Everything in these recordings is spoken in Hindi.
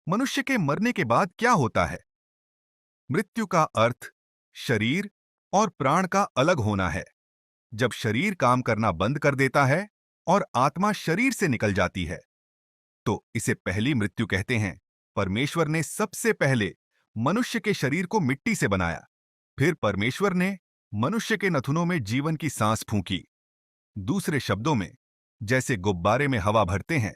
मनुष्य के मरने के बाद क्या होता है? मृत्यु का अर्थ शरीर और प्राण का अलग होना है। जब शरीर काम करना बंद कर देता है और आत्मा शरीर से निकल जाती है, तो इसे पहली मृत्यु कहते हैं। परमेश्वर ने सबसे पहले मनुष्य के शरीर को मिट्टी से बनाया। फिर परमेश्वर ने मनुष्य के नथुनों में जीवन की सांस फूंकी। दूसरे शब्दों में, जैसे गुब्बारे में हवा भरते हैं,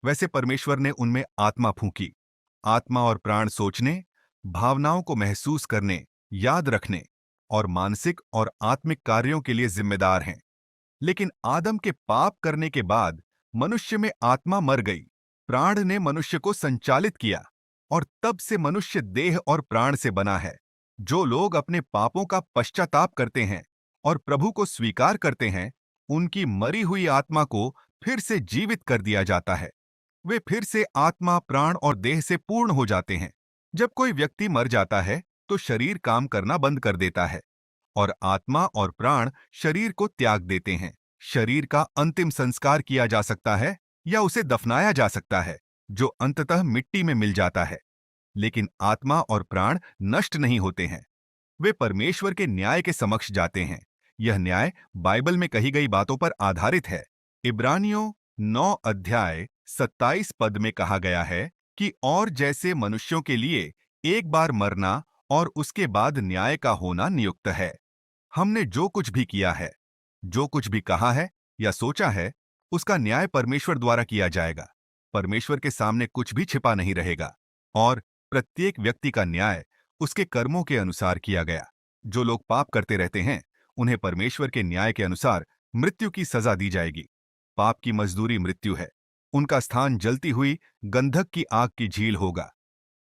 वैसे परमेश्वर ने उनमें आत्मा फूंकी। आत्मा और प्राण सोचने, भावनाओं को महसूस करने, याद रखने और मानसिक और आत्मिक कार्यों के लिए जिम्मेदार हैं। लेकिन आदम के पाप करने के बाद मनुष्य में आत्मा मर गई। प्राण ने मनुष्य को संचालित किया और तब से मनुष्य देह और प्राण से बना है। जो लोग अपने पापों का पश्चाताप करते हैं और प्रभु को स्वीकार करते हैं, उनकी मरी हुई आत्मा को फिर से जीवित कर दिया जाता है। वे फिर से आत्मा, प्राण और देह से पूर्ण हो जाते हैं। जब कोई व्यक्ति मर जाता है, तो शरीर काम करना बंद कर देता है और आत्मा और प्राण शरीर को त्याग देते हैं। शरीर का अंतिम संस्कार किया जा सकता है या उसे दफनाया जा सकता है, जो अंततः मिट्टी में मिल जाता है। लेकिन आत्मा और प्राण नष्ट नहीं होते हैं। वे परमेश्वर के न्याय के समक्ष जाते हैं। यह न्याय बाइबल में कही गई बातों पर आधारित है। इब्रानियों 9 अध्याय 27 पद में कहा गया है कि और जैसे मनुष्यों के लिए एक बार मरना और उसके बाद न्याय का होना नियुक्त है। हमने जो कुछ भी किया है, जो कुछ भी कहा है या सोचा है, उसका न्याय परमेश्वर द्वारा किया जाएगा। परमेश्वर के सामने कुछ भी छिपा नहीं रहेगा और प्रत्येक व्यक्ति का न्याय उसके कर्मों के अनुसार किया गया। जो लोग पाप करते रहते हैं, उन्हें परमेश्वर के न्याय के अनुसार मृत्यु की सजा दी जाएगी। पाप की मजदूरी मृत्यु है। उनका स्थान जलती हुई गंधक की आग की झील होगा।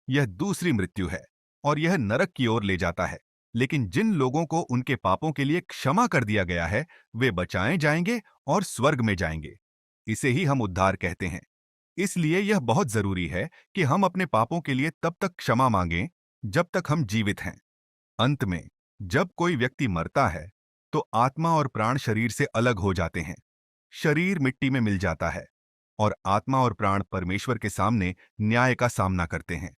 यह दूसरी मृत्यु है और यह नरक की ओर ले जाता है। लेकिन जिन लोगों को उनके पापों के लिए क्षमा कर दिया गया है, वे बचाए जाएंगे और स्वर्ग में जाएंगे। इसे ही हम उद्धार कहते हैं। इसलिए यह बहुत जरूरी है कि हम अपने पापों के लिए तब तक क्षमा मांगें जब तक हम जीवित हैं। अंत में, जब कोई व्यक्ति मरता है, तो आत्मा और प्राण शरीर से अलग हो जाते हैं। शरीर मिट्टी में मिल जाता है और आत्मा और प्राण परमेश्वर के सामने न्याय का सामना करते हैं।